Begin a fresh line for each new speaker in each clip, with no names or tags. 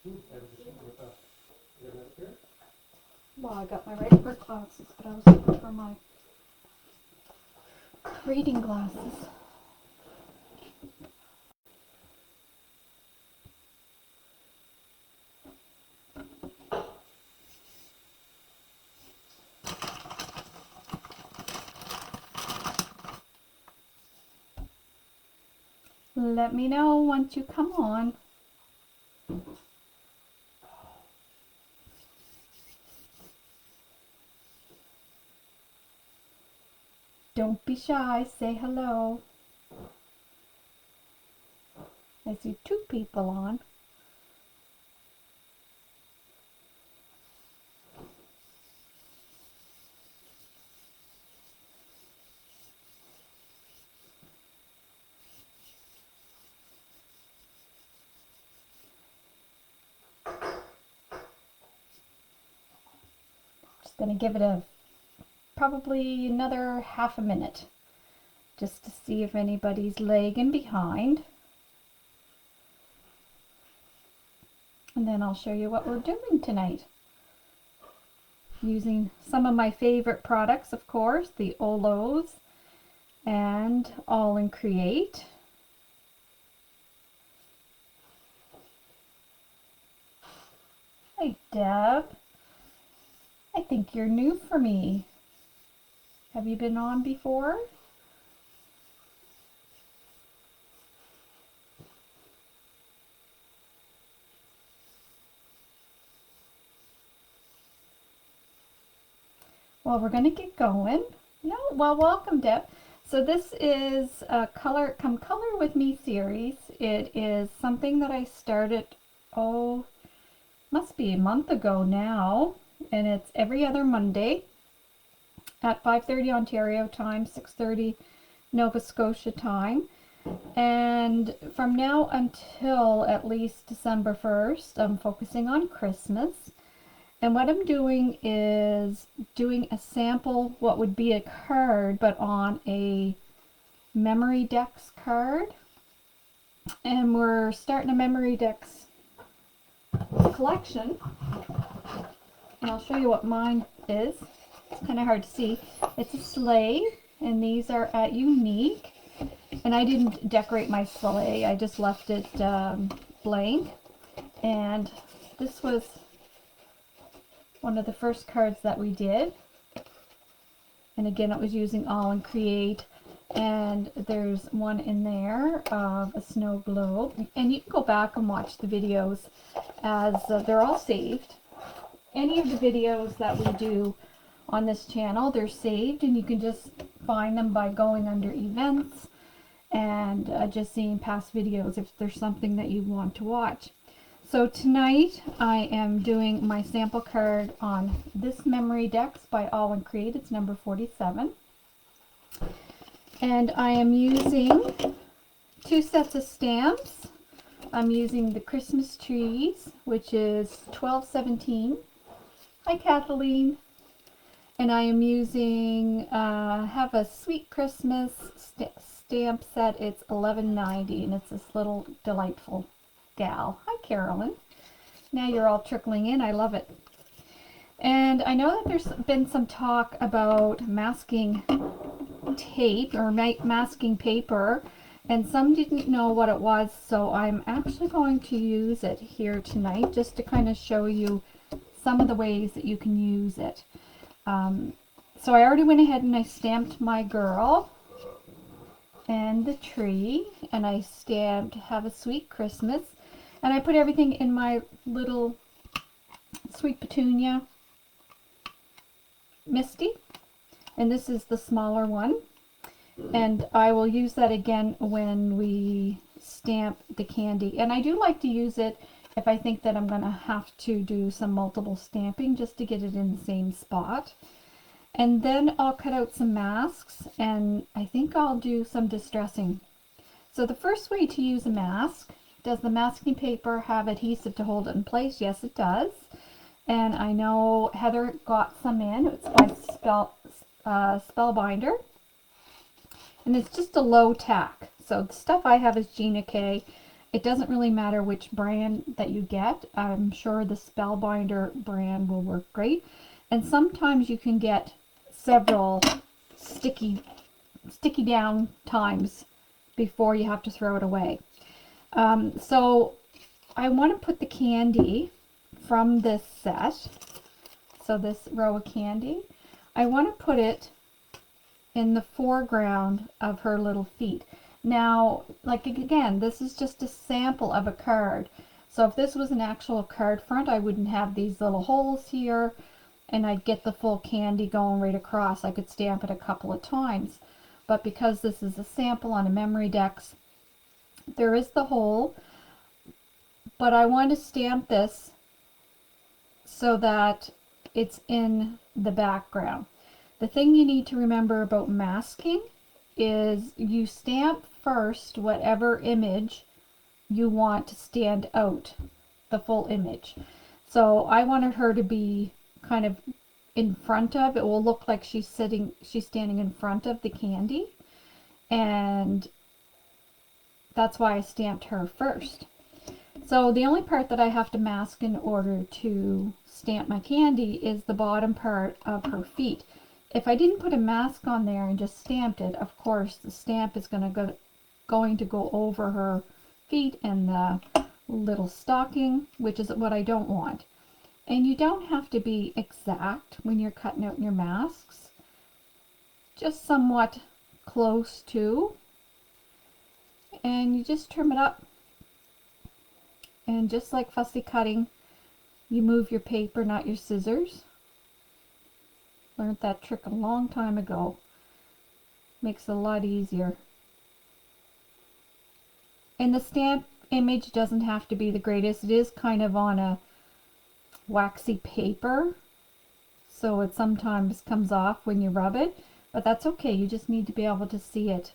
Well, I got my regular glasses, but I was looking for my reading glasses. Let me know once you come on. Don't be shy, say hello. I see 2 people on. Just gonna give it probably another half a minute just to see if anybody's lagging behind. And then I'll show you what we're doing tonight. Using some of my favorite products, of course, the AALL and AALL Create. Hey Deb, I think you're new for me. Have you been on before? Well, we're going to get going. Yeah, well, welcome, Deb. So this is a Come Color With Me series. It is something that I started, must be a month ago now, and it's every other Monday at 5:30 Ontario time, 6:30 Nova Scotia time. And from now until at least December 1st, I'm focusing on Christmas. And what I'm doing is doing a sample, what would be a card, but on a Memory Decks card. And we're starting a Memory Decks collection. And I'll show you what mine is. It's kind of hard to see. It's a sleigh, and these are at Unique. And I didn't decorate my sleigh, I just left it blank. And this was one of the first cards that we did, and again it was using AALL Create, and there's one in there of a snow globe, and you can go back and watch the videos as they're all saved. Any of the videos that we do on this channel, they're saved, and you can just find them by going under events and just seeing past videos if there's something that you want to watch. So tonight I am doing my sample card on this Memory Decks by AALL Create. It's number 47. And I am using 2 sets of stamps. I'm using the Christmas trees, which is 1217. Hi Kathleen. And I am using, have a Sweet Christmas stamp set. It's 1190, and it's this little delightful gal. Hi Carolyn. Now you're all trickling in. I love it. And I know that there's been some talk about masking tape or masking paper, and some didn't know what it was, so I'm actually going to use it here tonight just to kind of show you some of the ways that you can use it. So I already went ahead and I stamped my girl and the tree, and I stamped Have a Sweet Christmas. And I put everything in my little Sweet Petunia Misty. And this is the smaller one. And I will use that again when we stamp the candy. And I do like to use it if I think that I'm going to have to do some multiple stamping just to get it in the same spot. And then I'll cut out some masks, and I think I'll do some distressing. So the first way to use a mask, does the masking paper have adhesive to hold it in place? Yes, it does. And I know Heather got some in. It's by Spellbinder. And it's just a low tack. So the stuff I have is Gina K. It doesn't really matter which brand that you get. I'm sure the Spellbinder brand will work great. And sometimes you can get several sticky down times before you have to throw it away. So I want to put the candy from this set, so this row of candy, I want to put it in the foreground of her little feet. Now, like again, this is just a sample of a card. So if this was an actual card front, I wouldn't have these little holes here, and I'd get the full candy going right across. I could stamp it a couple of times. But because this is a sample on a memory dex, there is the hole. But I want to stamp this so that it's in the background. The thing you need to remember about masking is you stamp first whatever image you want to stand out, the full image. So I wanted her to be kind of in front of, it will look like she's standing in front of the candy, and that's why I stamped her first. So the only part that I have to mask in order to stamp my candy is the bottom part of her feet. If I didn't put a mask on there and just stamped it, of course the stamp is going to go over her feet and the little stocking, which is what I don't want. And you don't have to be exact when you're cutting out your masks, just somewhat close to, and you just trim it up. And just like fussy cutting, you move your paper, not your scissors. Learned that trick a long time ago. Makes it a lot easier. And the stamp image doesn't have to be the greatest. It is kind of on a waxy paper, so it sometimes comes off when you rub it, but that's okay. You just need to be able to see it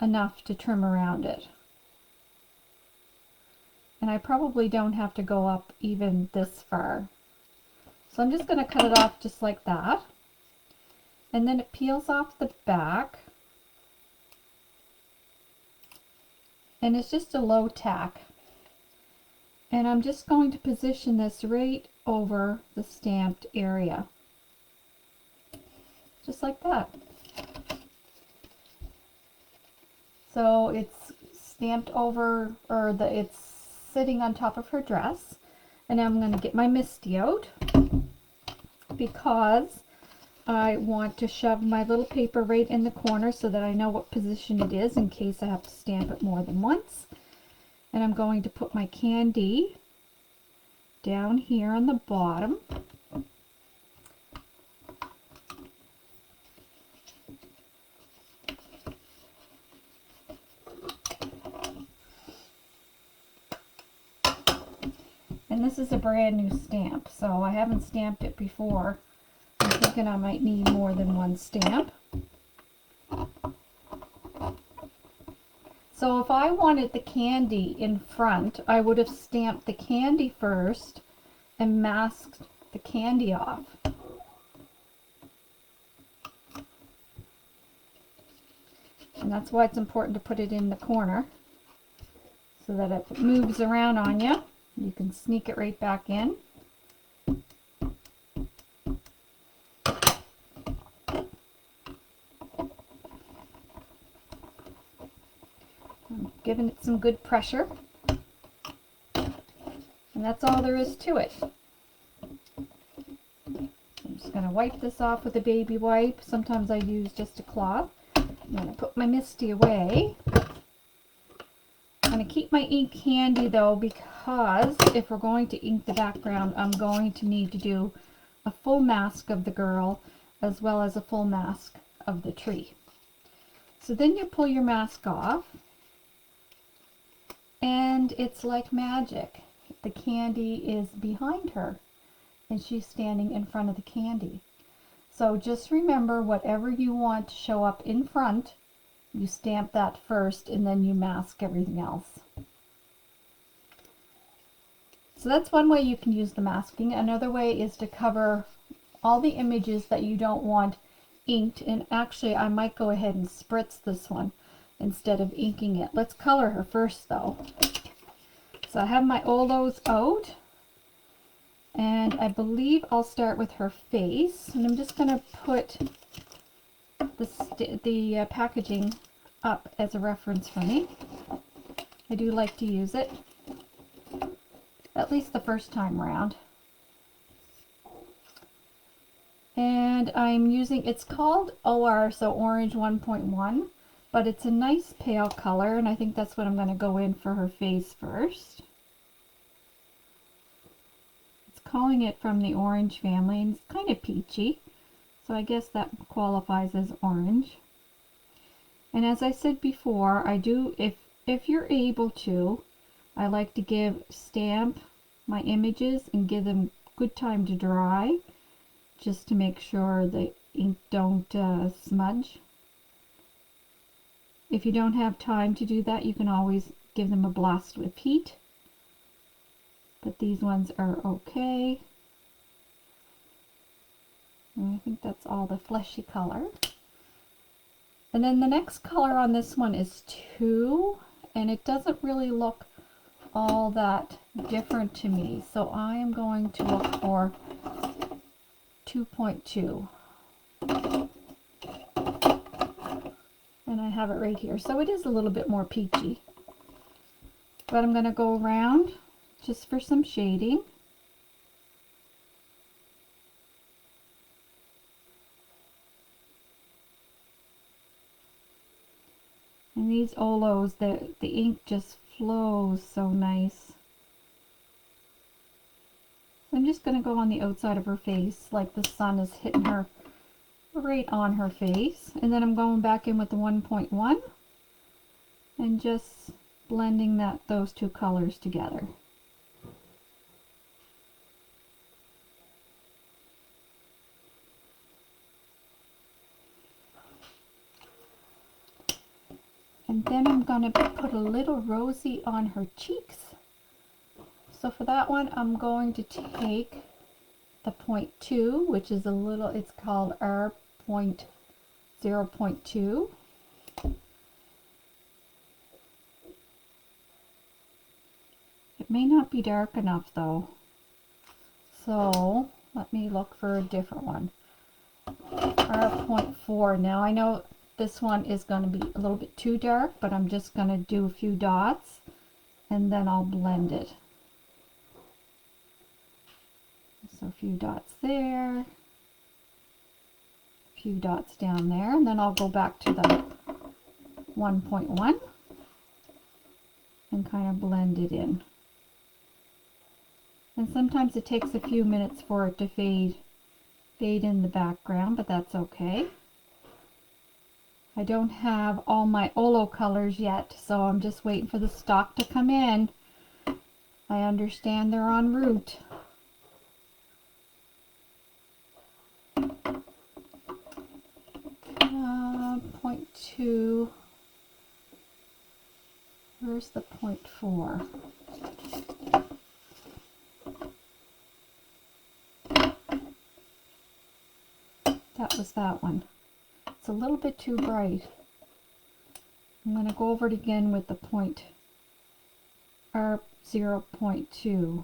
enough to trim around it. And I probably don't have to go up even this far. So I'm just going to cut it off just like that. And then it peels off the back. And it's just a low tack. And I'm just going to position this right over the stamped area. Just like that. So it's stamped over, or it's sitting on top of her dress. And now I'm going to get my MISTI out because I want to shove my little paper right in the corner so that I know what position it is in case I have to stamp it more than once. And I'm going to put my candy down here on the bottom. And this is a brand new stamp, so I haven't stamped it before. I'm thinking I might need more than one stamp. So if I wanted the candy in front, I would have stamped the candy first and masked the candy off. And that's why it's important to put it in the corner, so that if it moves around on you, you can sneak it right back in. I'm giving it some good pressure. And that's all there is to it. I'm just going to wipe this off with a baby wipe. Sometimes I use just a cloth. I'm going to put my MISTI away. I'm going to keep my ink handy though, because if we're going to ink the background, I'm going to need to do a full mask of the girl as well as a full mask of the tree. So then you pull your mask off and it's like magic. The candy is behind her and she's standing in front of the candy. So just remember, whatever you want to show up in front, you stamp that first and then you mask everything else. So that's one way you can use the masking. Another way is to cover all the images that you don't want inked. And actually I might go ahead and spritz this one instead of inking it. Let's color her first though. So I have my Olos out, and I believe I'll start with her face, and I'm just going to put the packaging up as a reference for me. I do like to use it, at least the first time around. And I'm using, it's called OR, so Orange 1.1, but it's a nice pale color, and I think that's what I'm going to go in for her face first. It's calling it from the orange family, and it's kind of peachy, so I guess that qualifies as orange. And as I said before, I do, if you're able to, I like to stamp my images and give them good time to dry, just to make sure the ink don't smudge. If you don't have time to do that, you can always give them a blast with heat. But these ones are okay. And I think that's all the fleshy color. And then the next color on this one is 2, and it doesn't really look all that different to me. So I am going to look for 2.2. And I have it right here. So it is a little bit more peachy. But I'm going to go around just for some shading. And these Olos, the ink just flows so nice. So I'm just going to go on the outside of her face, like the sun is hitting her right on her face. And then I'm going back in with the 1.1 and just blending those two colors together. And then I'm going to put a little rosy on her cheeks. So for that one, I'm going to take the 0.2, which is a little, it's called R.0.2. It may not be dark enough though. So let me look for a different one. R.4. Now I know this one is going to be a little bit too dark, but I'm just going to do a few dots and then I'll blend it. So a few dots there, a few dots down there, and then I'll go back to the 1.1 and kind of blend it in. And sometimes it takes a few minutes for it to fade in the background, but that's okay. I don't have all my Olo colors yet, so I'm just waiting for the stock to come in. I understand they're en route. Point 2. Where's the 0.4? That was that one. It's a little bit too bright. I'm going to go over it again with the R.0.2.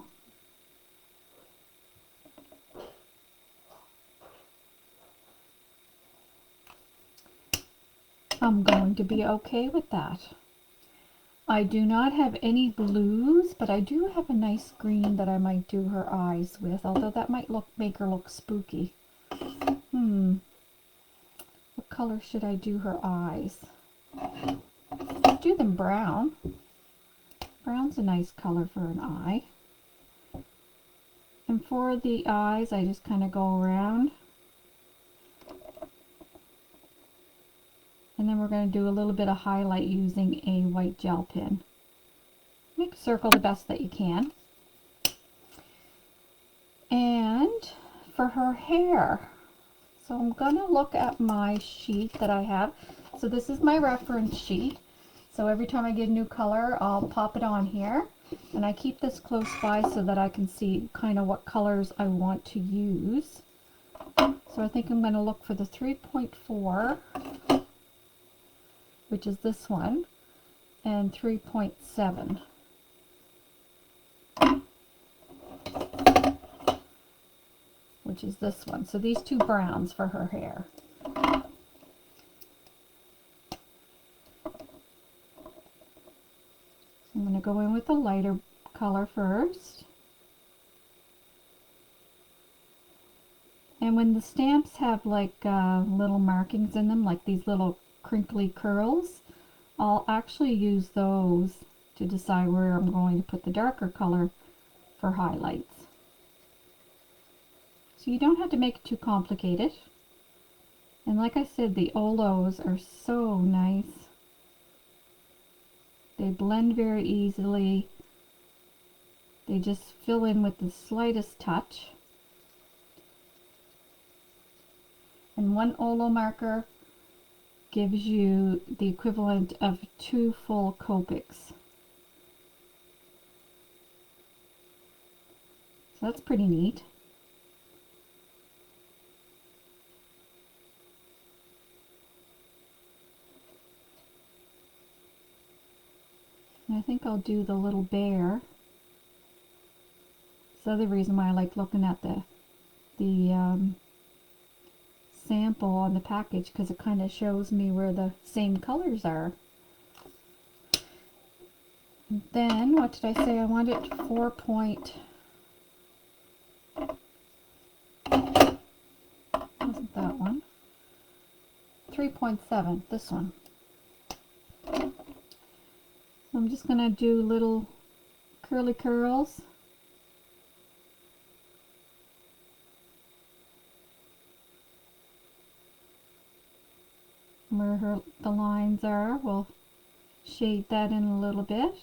I'm going to be okay with that. I do not have any blues, but I do have a nice green that I might do her eyes with, although that might make her look spooky. What color should I do her eyes? Do them brown. Brown's a nice color for an eye. And for the eyes, I just kind of go around. And then we're going to do a little bit of highlight using a white gel pen. Make a circle the best that you can. And for her hair, so I'm going to look at my sheet that I have. So this is my reference sheet. So every time I get a new color, I'll pop it on here. And I keep this close by so that I can see kind of what colors I want to use. So I think I'm going to look for the 3.4. which is this one, and 3.7. which is this one. So these two browns for her hair. I'm going to go in with the lighter color first. And when the stamps have like little markings in them, like these little crinkly curls, I'll actually use those to decide where I'm going to put the darker color for highlights. So you don't have to make it too complicated. And like I said, the Olos are so nice. They blend very easily. They just fill in with the slightest touch. And one Olo marker gives you the equivalent of 2 full Copics. So that's pretty neat. And I think I'll do the little bear. It's the other reason why I like looking at the sample on the package, because it kind of shows me where the same colors are. And then, what did I say? I wanted 4 point... wasn't that one? 3.7, this one. I'm just going to do little curly curls. Where the lines are, we'll shade that in a little bit.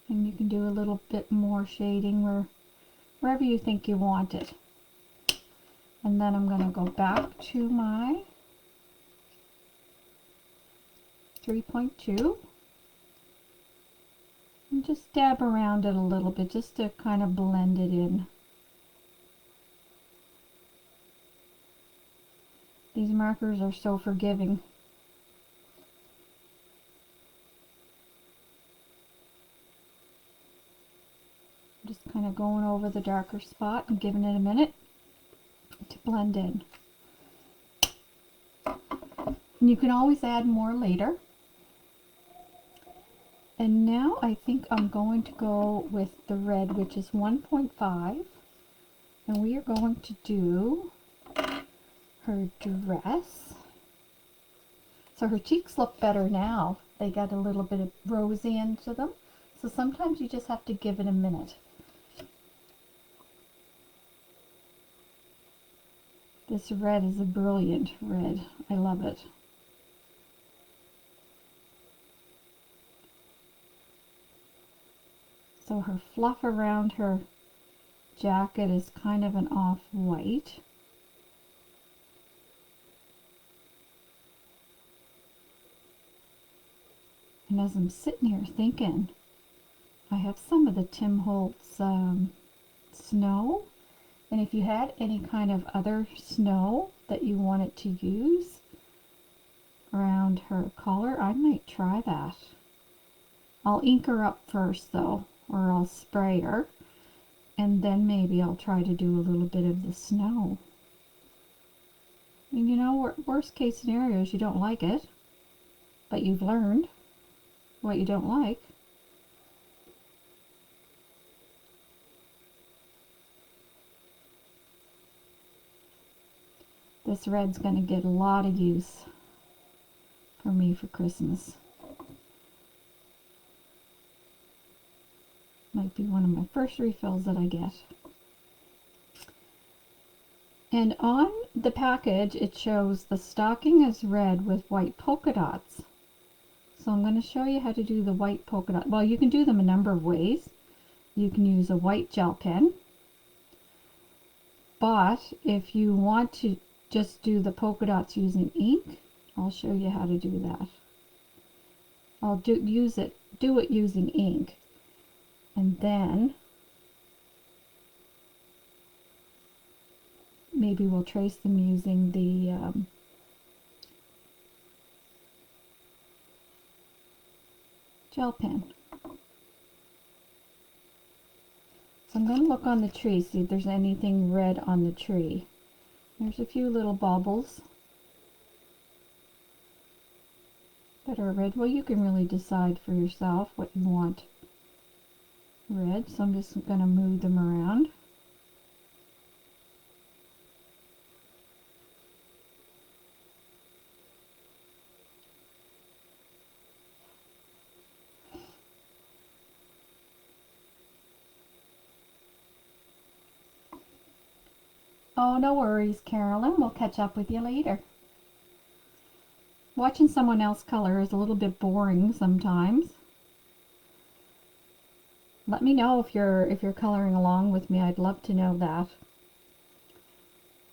And you can do a little bit more shading wherever you think you want it. And then I'm going to go back to my 3.2 and just dab around it a little bit just to kind of blend it in. These markers are so forgiving. Just kind of going over the darker spot and giving it a minute to blend in. And you can always add more later. And now I think I'm going to go with the red, which is 1.5, and we are going to do her dress. So her cheeks look better now. They got a little bit of rosy into them. So sometimes you just have to give it a minute. This red is a brilliant red. I love it. So her fluff around her jacket is kind of an off-white. And as I'm sitting here thinking, I have some of the Tim Holtz snow. And if you had any kind of other snow that you wanted to use around her collar, I might try that. I'll ink her up first though, or I'll spray her, and then maybe I'll try to do a little bit of the snow. And you know, worst case scenario is you don't like it, but you've learned what you don't like. This red's going to get a lot of use for me for Christmas. Might be one of my first refills that I get. And on the package it shows the stocking is red with white polka dots. So I'm going to show you how to do the white polka dot. Well, you can do them a number of ways. You can use a white gel pen. But if you want to just do the polka dots using ink, I'll show you how to do that. I'll do it using ink, and then maybe we'll trace them using the gel pen. So I'm going to look on the tree, see if there's anything red on the tree. There's a few little baubles that are red. Well, you can really decide for yourself what you want red. So I'm just going to move them around. Oh, no worries, Carolyn. We'll catch up with you later. Watching someone else color is a little bit boring sometimes. Let me know if you're coloring along with me. I'd love to know that.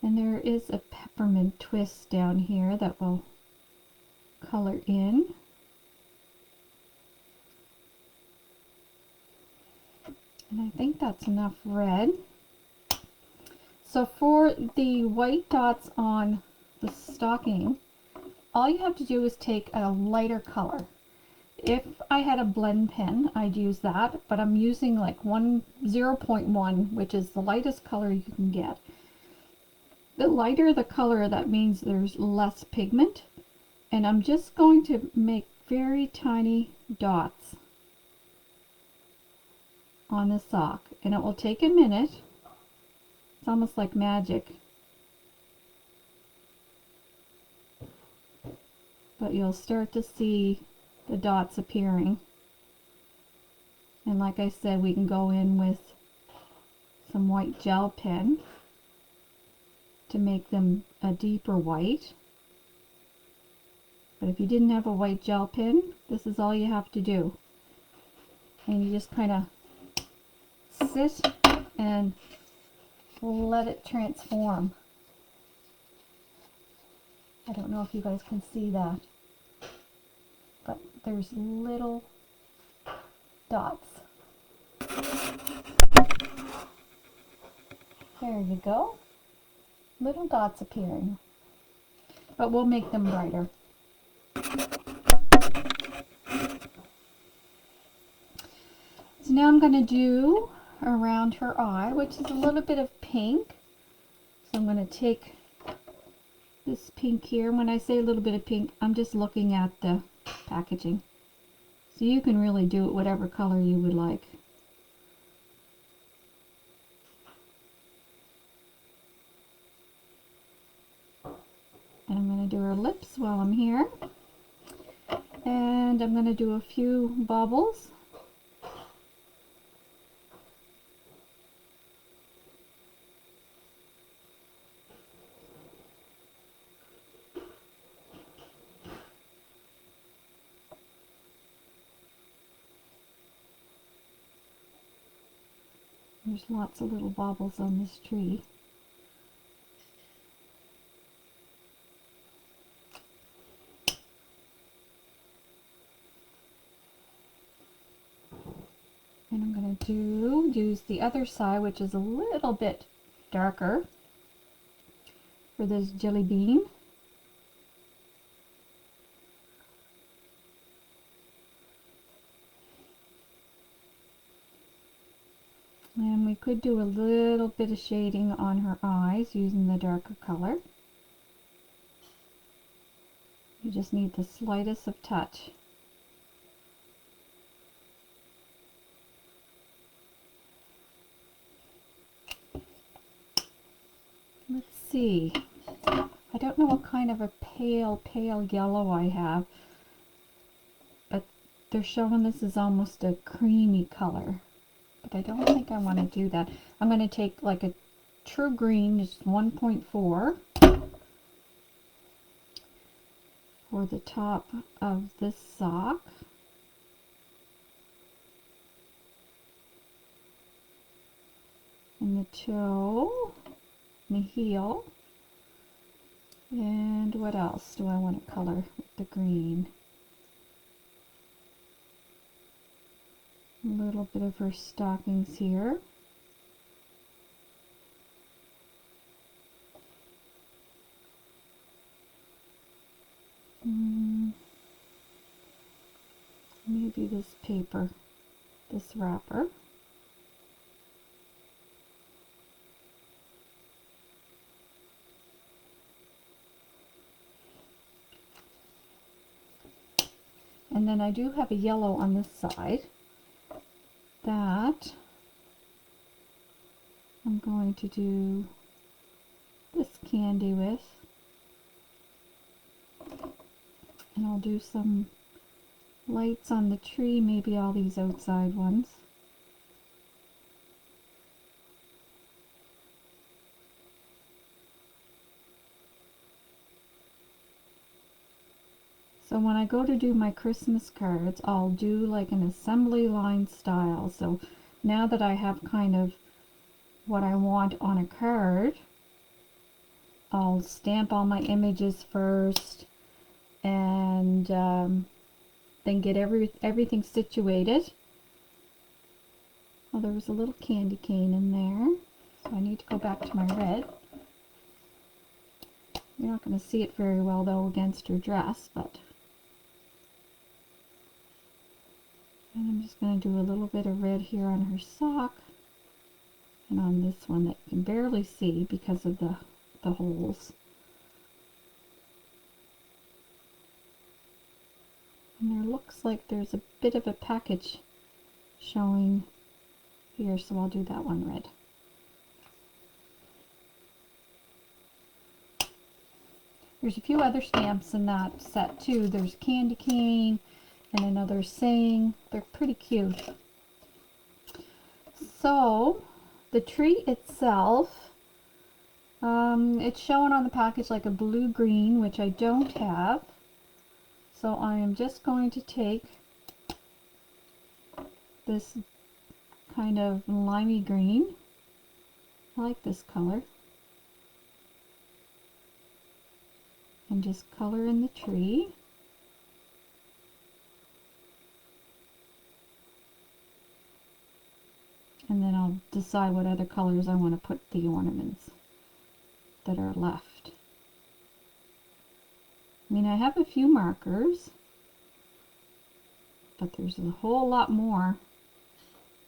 And there is a peppermint twist down here that will color in. And I think that's enough red. So for the white dots on the stocking, all you have to do is take a lighter color. If I had a blend pen, I'd use that, but I'm using like 0.1, which is the lightest color you can get. The lighter the color, that means there's less pigment, and I'm just going to make very tiny dots on the sock, and it will take a minute. It's almost like magic. But you'll start to see the dots appearing. And like I said, we can go in with some white gel pen to make them a deeper white. But if you didn't have a white gel pen, this is all you have to do. And you just kind of sit and let it transform. I don't know if you guys can see that, but there's little dots. There you go. Little dots appearing. But we'll make them brighter. So now I'm going to do around her eye, which is a little bit of pink. So I'm going to take this pink here. When I say a little bit of pink, I'm just looking at the packaging. So you can really do it whatever color you would like. And I'm going to do her lips while I'm here. And I'm going to do a few baubles. There's lots of little baubles on this tree. And I'm going to use the other side, which is a little bit darker, for this jelly bean. And we could do a little bit of shading on her eyes using the darker color. You just need the slightest of touch. Let's see. I don't know what kind of a pale yellow I have, but they're showing this is almost a creamy color. But I don't think I want to do that. I'm going to take like a true green, just 1.4, for the top of this sock. And the toe, and the heel. And what else do I want to color with the green? bit of her stockings here. Maybe this paper, this wrapper. And then I do have a yellow on this side that I'm going to do this candy with. And I'll do some lights on the tree, maybe all these outside ones. So when I go to do my Christmas cards, I'll do like an assembly line style. So now that I have kind of what I want on a card, I'll stamp all my images first and then get everything situated. Oh, there was a little candy cane in there, so I need to go back to my red. You're not going to see it very well though against her dress, but and I'm just going to do a little bit of red here on her sock and on this one that you can barely see because of the holes. And there looks like there's a bit of a package showing here, so I'll do that one red. There's a few other stamps in that set too. There's candy cane and another saying. They're pretty cute. So the tree itself, it's shown on the package like a blue-green, which I don't have. So I am just going to take this kind of limey green. I like this color. And just color in the tree. And then I'll decide what other colors I want to put the ornaments that are left. I mean, I have a few markers, but there's a whole lot more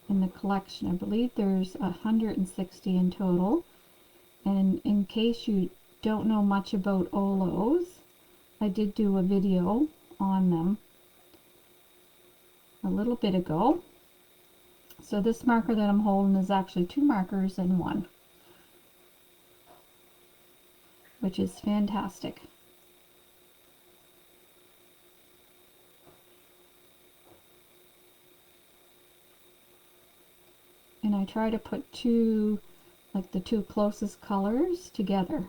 in the collection. I believe there's 160 in total. And in case you don't know much about Olos, I did do a video on them a little bit ago. So this marker that I'm holding is actually 2 markers in one, which is fantastic. And I try to put the two closest colors together.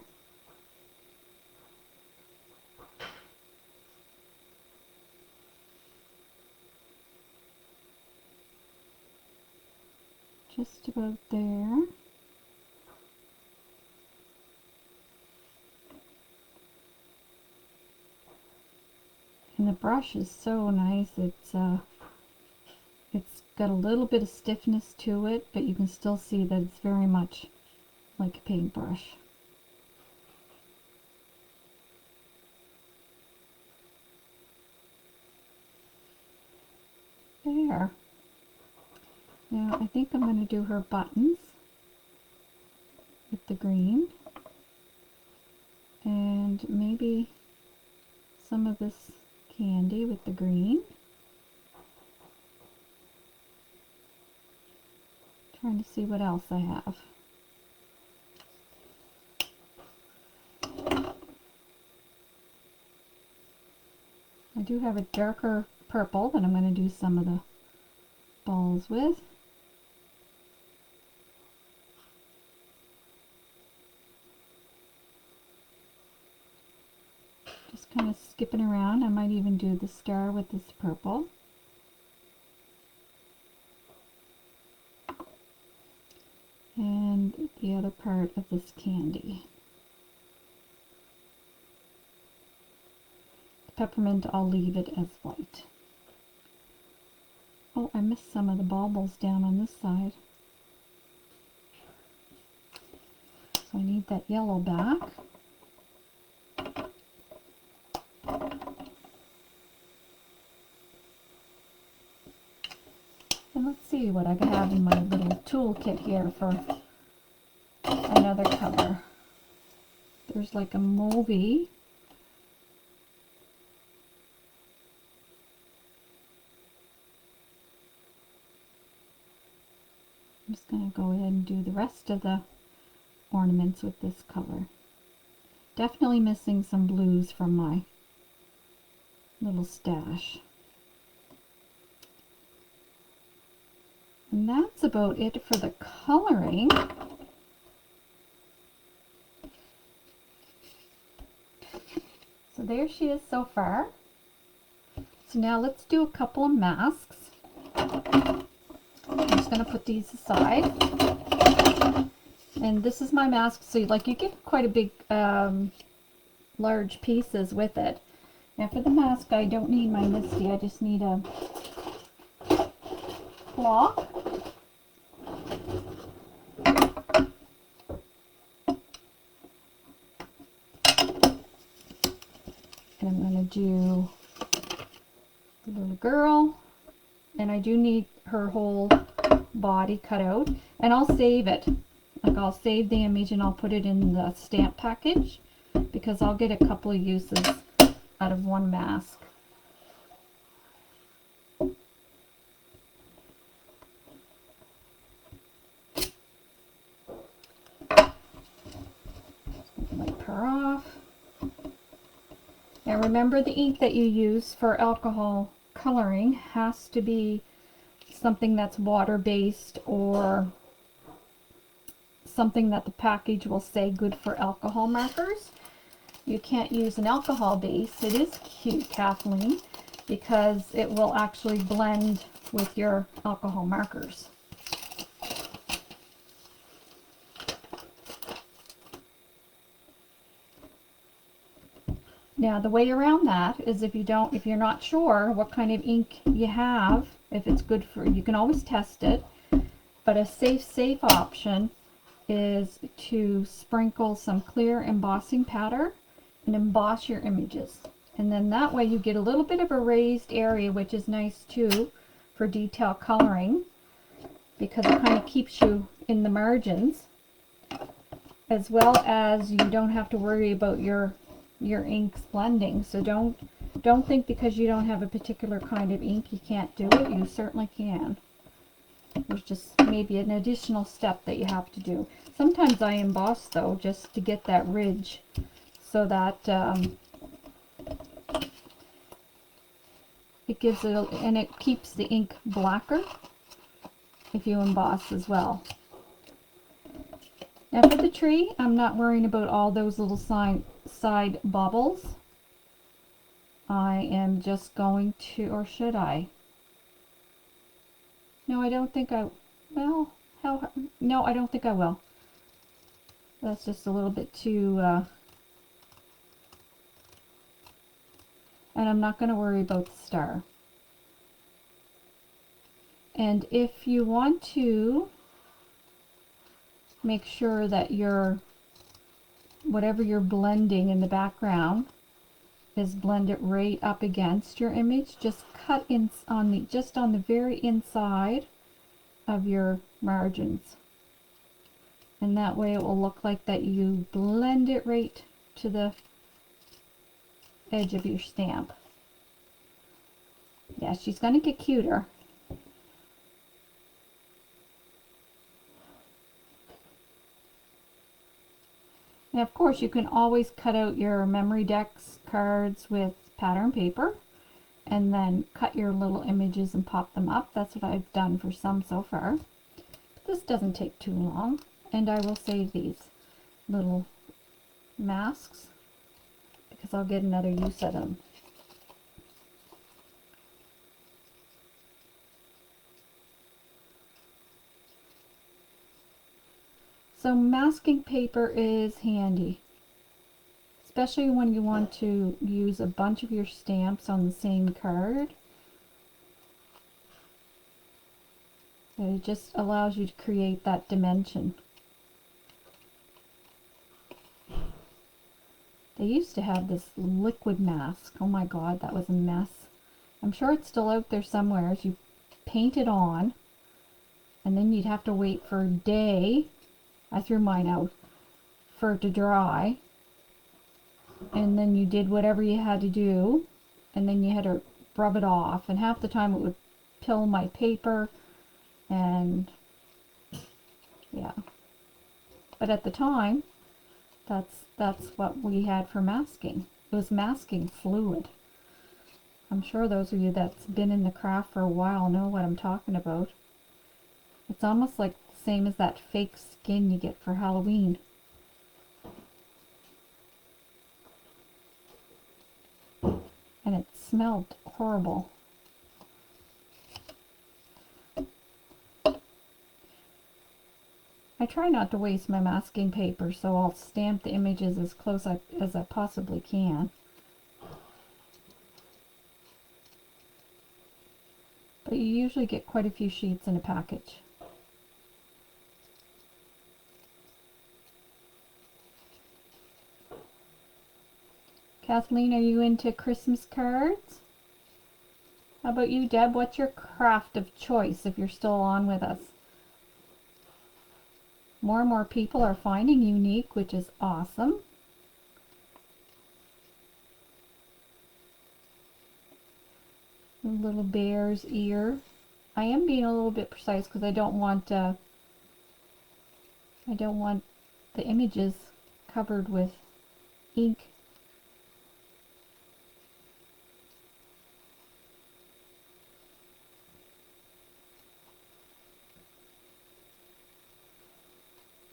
Just about there. And the brush is so nice. It's got a little bit of stiffness to it, but you can still see that it's very much like a paintbrush. There. Now I think I'm going to do her buttons with the green, and maybe some of this candy with the green. Trying to see what else I have. I do have a darker purple that I'm going to do some of the balls with. Just kind of skipping around. I might even do the star with this purple. And the other part of this candy. The peppermint, I'll leave it as white. Oh, I missed some of the baubles down on this side. So I need that yellow back. And let's see what I have in my little toolkit here for another color. There's like a mauvey. I'm just going to go ahead and do the rest of the ornaments with this color. Definitely missing some blues from my little stash. And that's about it for the coloring. So there she is so far. So now let's do a couple of masks. I'm just going to put these aside. And this is my mask, so like you get quite a big, large pieces with it. Now for the mask, I don't need my MISTI, I just need a cloth. And I'm going to do the little girl, and I do need her whole body cut out, and I'll save it. Like I'll save the image and I'll put it in the stamp package because I'll get a couple of uses out of one mask. Wipe her off. Now remember, the ink that you use for alcohol coloring has to be something that's water-based or something that the package will say good for alcohol markers. You can't use an alcohol base. It is cute, Kathleen, because it will actually blend with your alcohol markers. Now the way around that is if you're not sure what kind of ink you have, if it's good for, you can always test it, but a safe option is to sprinkle some clear embossing powder and emboss your images. And then that way you get a little bit of a raised area, which is nice too for detail coloring, because it kind of keeps you in the margins, as well as you don't have to worry about your inks blending. So don't think because you don't have a particular kind of ink you can't do it. You certainly can. There's just maybe an additional step that you have to do. Sometimes I emboss though, just to get that ridge, so that it gives it, and it keeps the ink blacker if you emboss as well. Now for the tree, I'm not worrying about all those little side bubbles. I am just going to, or should I? No, I don't think I, well, no, I don't think I will. That's just a little bit too, and I'm not going to worry about the star. And if you want to make sure that whatever you're blending in the background is blended right up against your image, just cut in just on the very inside of your margins, and that way it will look like that you blend it right to the edge of your stamp. Yeah, she's going to get cuter. Now, of course, you can always cut out your memory decks cards with pattern paper and then cut your little images and pop them up. That's what I've done for some so far. But this doesn't take too long, and I will save these little masks because I'll get another use out of them. So masking paper is handy, especially when you want to use a bunch of your stamps on the same card. It just allows you to create that dimension. They used to have this liquid mask. Oh my god, that was a mess. I'm sure it's still out there somewhere. As you paint it on, and then you'd have to wait for a day. I threw mine out for it to dry, and then you did whatever you had to do, and then you had to rub it off, and half the time it would pill my paper, and yeah. But at the time, that's what we had for masking. It was masking fluid. I'm sure those of you that's been in the craft for a while know what I'm talking about. It's almost like the same as that fake skin you get for Halloween. And it smelled horrible. I try not to waste my masking paper, so I'll stamp the images as close as I possibly can. But you usually get quite a few sheets in a package. Kathleen, are you into Christmas cards? How about you, Deb? What's your craft of choice if you're still on with us? More and more people are finding unique, which is awesome. A little bear's ear. I am being a little bit precise because I don't want the images covered with ink.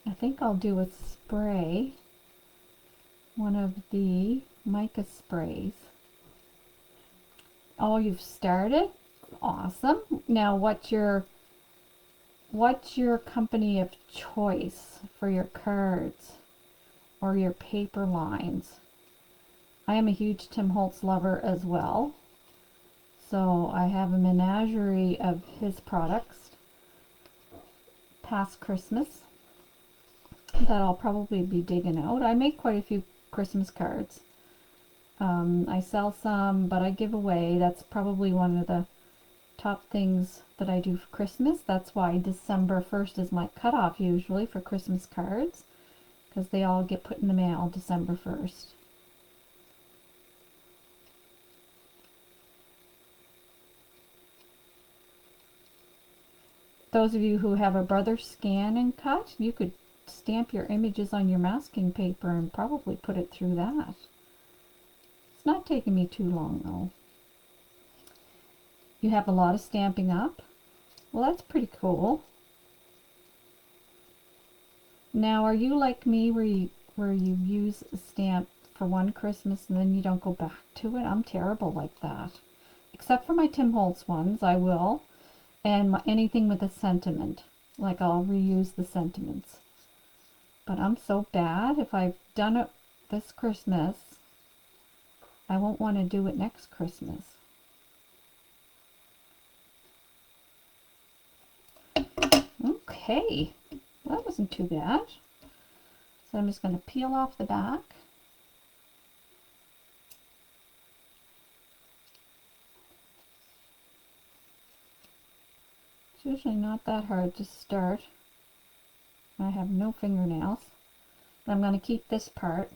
I think I'll do a spray, one of the mica sprays. Oh, you've started? Awesome. Now, what's your company of choice for your cards or your paper lines? I am a huge Tim Holtz lover as well, so I have a menagerie of his products past Christmas that I'll probably be digging out. I make quite a few Christmas cards. I sell some, but I give away. That's probably one of the top things that I do for Christmas. That's why December 1st is my cutoff usually for Christmas cards, because they all get put in the mail December 1st. Those of you who have a Brother Scan and Cut, you could stamp your images on your masking paper and probably put it through that. It's not taking me too long though. You have a lot of stamping up. Well, that's pretty cool. Now, are you like me where you use a stamp for one Christmas and then you don't go back to it? I'm terrible like that. Except for my Tim Holtz ones, I will. And anything with a sentiment. Like I'll reuse the sentiments. But I'm so bad. If I've done it this Christmas, I won't want to do it next Christmas. Okay, well, that wasn't too bad. So I'm just going to peel off the back. It's usually not that hard to start. I have no fingernails. But I'm going to keep this part.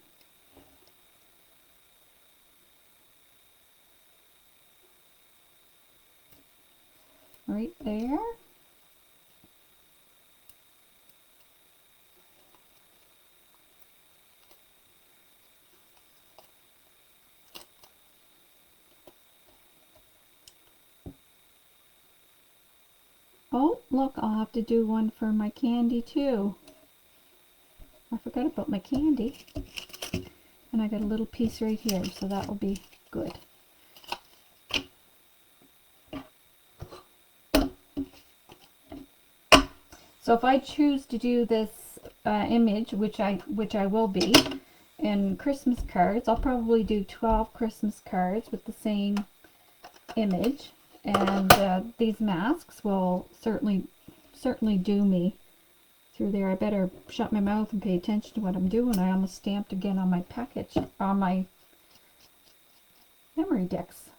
Right there. Oh, look, I'll have to do one for my candy too. I forgot about my candy. And I got a little piece right here, so that will be good. So if I choose to do this image, which I will be, in Christmas cards, I'll probably do 12 Christmas cards with the same image. And these masks will certainly certainly do me through there. I better shut my mouth and pay attention to what I'm doing. I almost stamped again on my package, on my memory decks.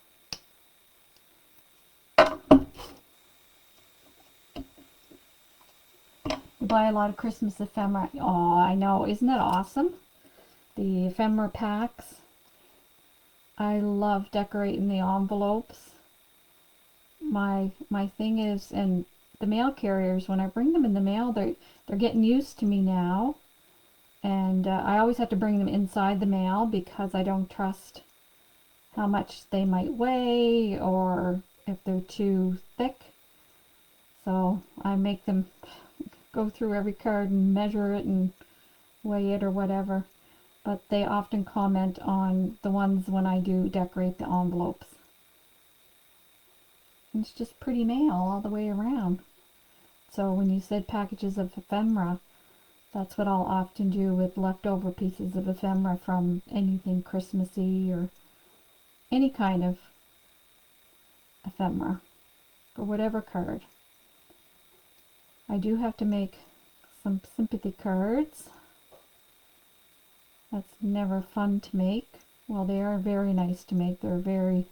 You buy a lot of Christmas ephemera. Oh, I know. Isn't that awesome? The ephemera packs. I love decorating the envelopes. My thing is, and the mail carriers, when I bring them in the mail, they're getting used to me now. And I always have to bring them inside the mail because I don't trust how much they might weigh or if they're too thick. So I make them go through every card and measure it and weigh it or whatever. But they often comment on the ones when I do decorate the envelopes. And it's just pretty mail all the way around. So when you said packages of ephemera, that's what I'll often do with leftover pieces of ephemera from anything Christmassy or any kind of ephemera for whatever card. I do have to make some sympathy cards. That's never fun to make. Well, they are very nice to make. They're very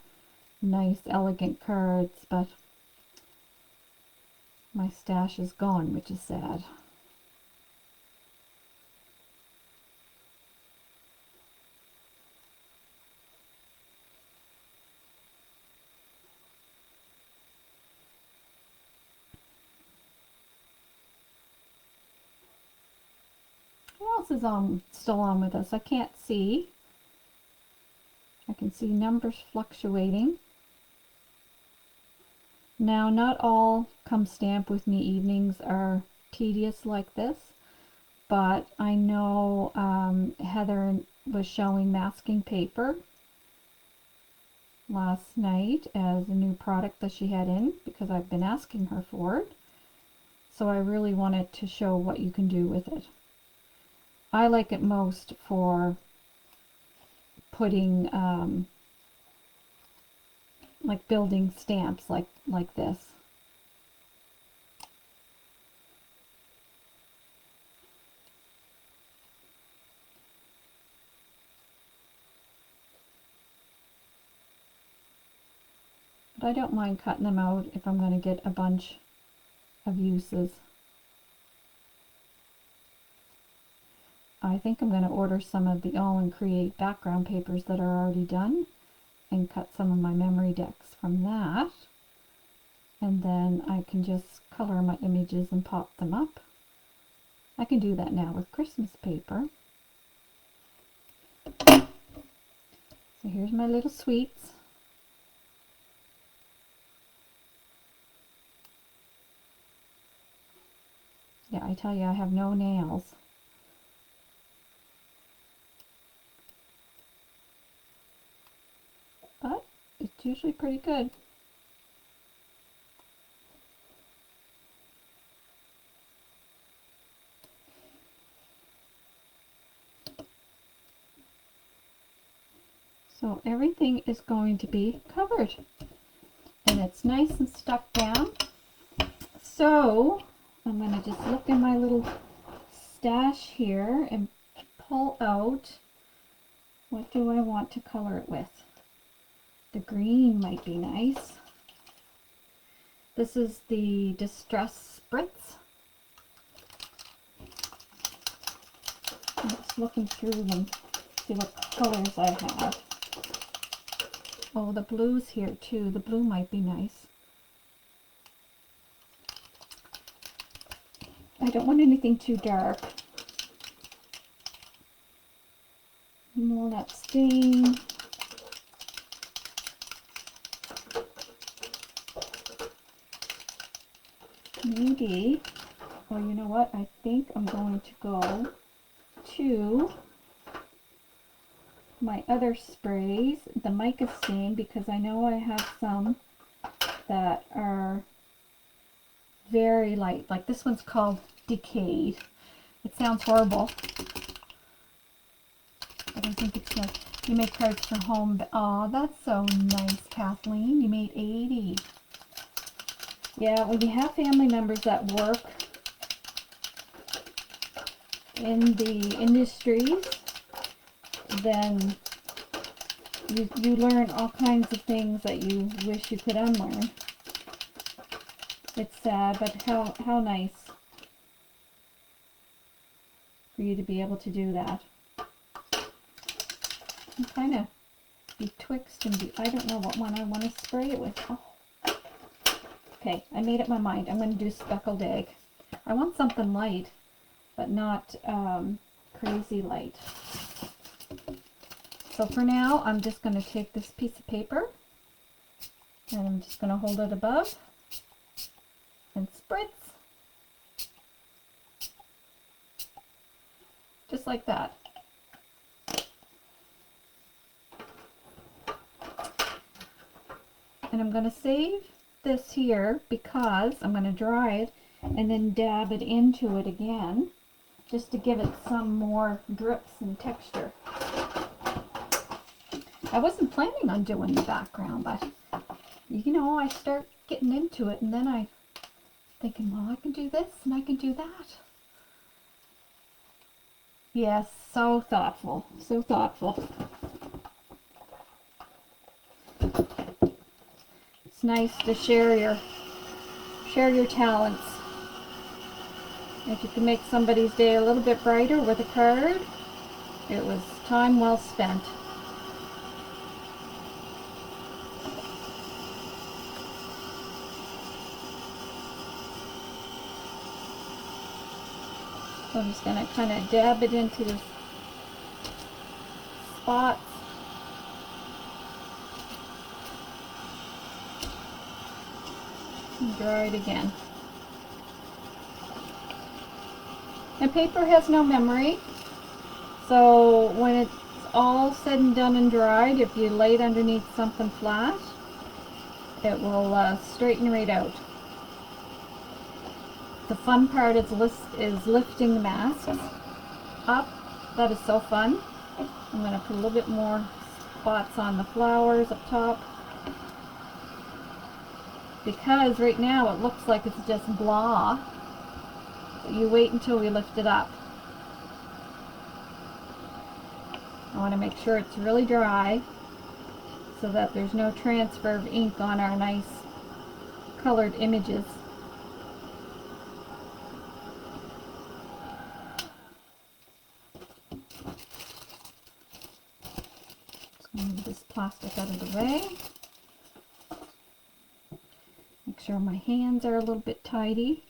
nice, elegant cards, but my stash is gone, which is sad. Who else is still on with us? I can't see. I can see numbers fluctuating. Now, not all Come Stamp With Me evenings are tedious like this, but I know Heather was showing masking paper last night as a new product that she had in because I've been asking her for it. So I really wanted to show what you can do with it. I like it most for putting like building stamps like this. But I don't mind cutting them out if I'm going to get a bunch of uses. I think I'm going to order some of the AALL Create background papers that are already done and cut some of my memory decks from that. And then I can just color my images and pop them up. I can do that now with Christmas paper. So here's my little sweets. Yeah, I tell you, I have no nails. But it's usually pretty good. So everything is going to be covered. And it's nice and stuck down. So I'm going to just look in my little stash here and pull out, what do I want to color it with? The green might be nice. This is the Distress Spritz. I'm just looking through them, see what colors I have. Oh, the blue's here too. The blue might be nice. I don't want anything too dark. More of that stain. Maybe, well, you know what? I think I'm going to go to my other sprays, the mica stain, because I know I have some that are very light. Like this one's called Decayed. It sounds horrible, but I think it's like you make cards for home. Oh, that's so nice, Kathleen. You made 80. Yeah, when you have family members that work in the industries, then you learn all kinds of things that you wish you could unlearn. It's sad, but how nice for you to be able to do that. I'm kind of betwixt and I don't know what one I want to spray it with. Oh. Okay, I made up my mind. I'm going to do speckled egg. I want something light, but not crazy light. So for now, I'm just going to take this piece of paper and I'm just going to hold it above and spritz. Just like that. And I'm going to save this here because I'm going to dry it and then dab it into it again just to give it some more drips and texture. I wasn't planning on doing the background, but you know, I start getting into it and then I thinking, well, I can do this and I can do that. Yes, so thoughtful, so thoughtful. It's nice to share your talents. If you can make somebody's day a little bit brighter with a card, it was time well spent. So I'm just going to kind of dab it into the spots. And dry it again. And paper has no memory, so when it's all said and done and dried, if you lay it underneath something flat, it will straighten right out. The fun part is lifting the masks up. That is so fun. I'm going to put a little bit more spots on the flowers up top, because right now it looks like it's just blah. But you wait until we lift it up. I want to make sure it's really dry so that there's no transfer of ink on our nice colored images. Just going to move this plastic out of the way. Make sure my hands are a little bit tidy.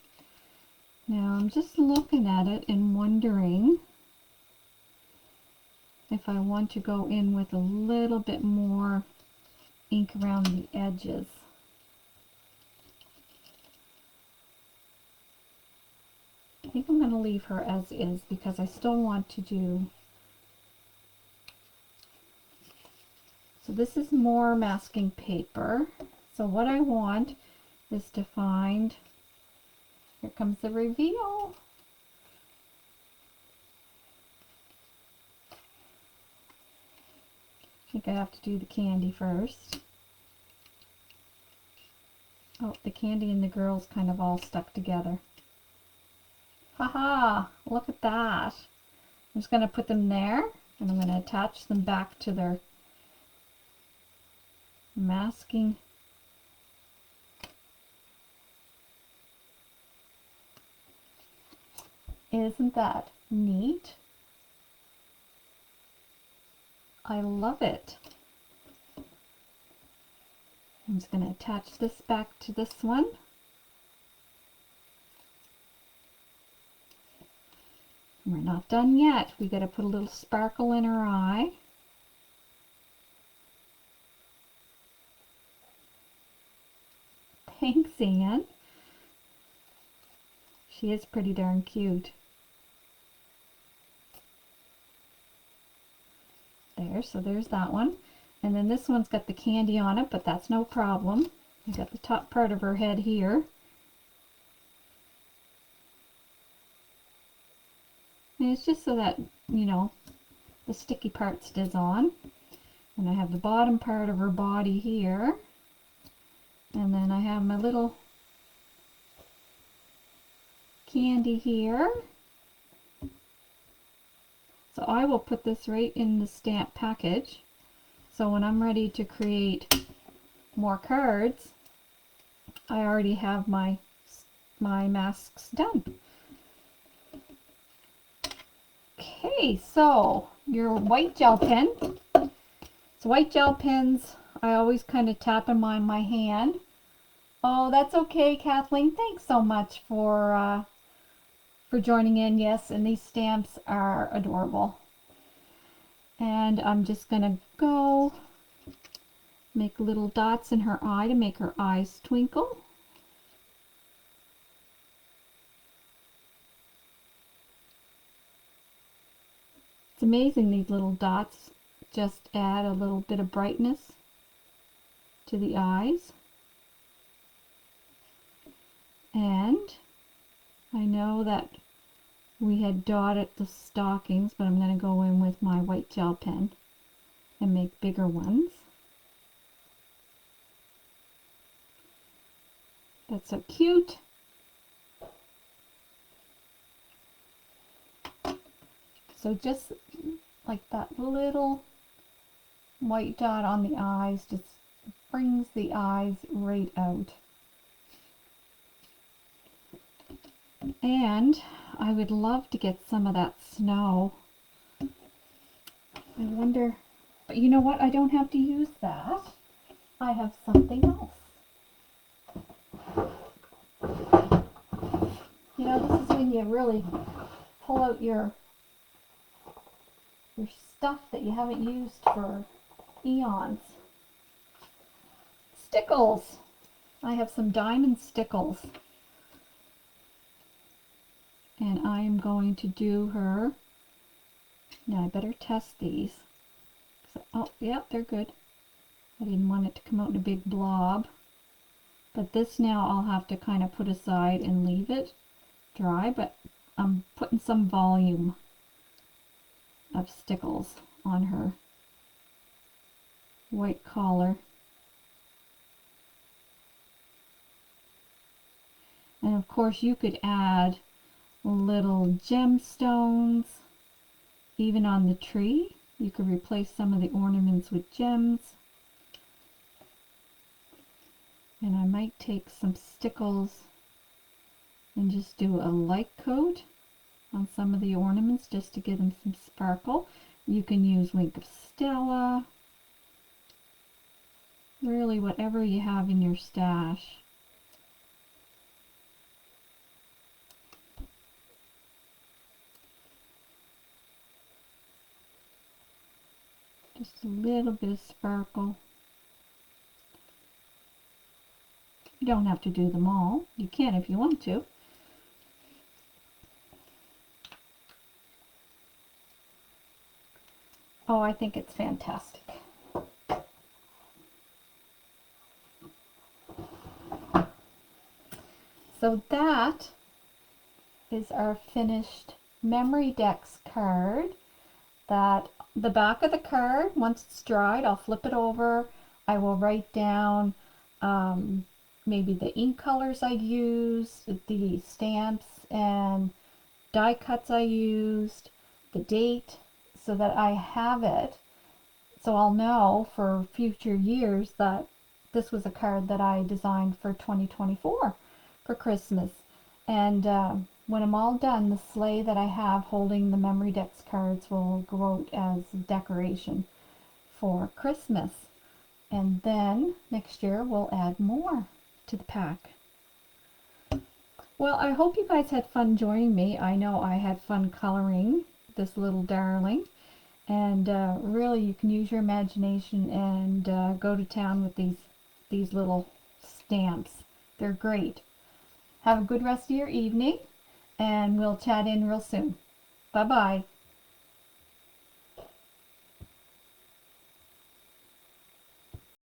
Now I'm just looking at it and wondering if I want to go in with a little bit more ink around the edges. I think I'm going to leave her as is because I still want to do... So this is more masking paper. So what I want is to find... Here comes the reveal. I think I have to do the candy first. Oh, the candy and the girls kind of all stuck together. Haha, look at that. I'm just going to put them there and I'm going to attach them back to their masking. Isn't that neat? I love it. I'm just going to attach this back to this one. We're not done yet. We got to put a little sparkle in her eye. Thanks, Anne. She is pretty darn cute. There, so there's that one. And then this one's got the candy on it, but that's no problem. We got the top part of her head here. And it's just so that, you know, the sticky part stays on. And I have the bottom part of her body here. And then I have my little candy here. So I will put this right in the stamp package. So when I'm ready to create more cards, I already have my masks done. Okay, so your white gel pen. So white gel pens, I always kind of tap them on my hand. Oh, that's okay, Kathleen. Thanks so much for joining in. Yes, and these stamps are adorable. And I'm just gonna go make little dots in her eye to make her eyes twinkle. It's amazing, these little dots just add a little bit of brightness to the eyes. And I know that we had dotted the stockings, but I'm going to go in with my white gel pen and make bigger ones. That's so cute. So just like that little white dot on the eyes just brings the eyes right out. And I would love to get some of that snow. I wonder, but you know what? I don't have to use that. I have something else. You know, this is when you really pull out your stuff that you haven't used for eons. Stickles. I have some diamond stickles. And I am going to do her. Now I better test these. So, oh, yeah, they're good. I didn't want it to come out in a big blob. But this now I'll have to kind of put aside and leave it dry. But I'm putting some volume of stickles on her white collar. And of course you could add little gemstones even on the tree. You could replace some of the ornaments with gems. And I might take some stickles and just do a light coat on some of the ornaments just to give them some sparkle. You can use Wink of Stella, really whatever you have in your stash. Just a little bit of sparkle. You don't have to do them all. You can if you want to. Oh, I think it's fantastic. So that is our finished Memory Decks card. That the back of the card, once it's dried, I'll flip it over. I will write down maybe the ink colors I used, the stamps and die cuts I used, the date, so that I have it. So I'll know for future years that this was a card that I designed for 2024 for Christmas. And when I'm all done, the sleigh that I have holding the Memory Decks cards will go out as decoration for Christmas. And then next year we'll add more to the pack. Well, I hope you guys had fun joining me. I know I had fun coloring this little darling. And really you can use your imagination and go to town with these little stamps. They're great. Have a good rest of your evening, and we'll chat in real soon. Bye-bye.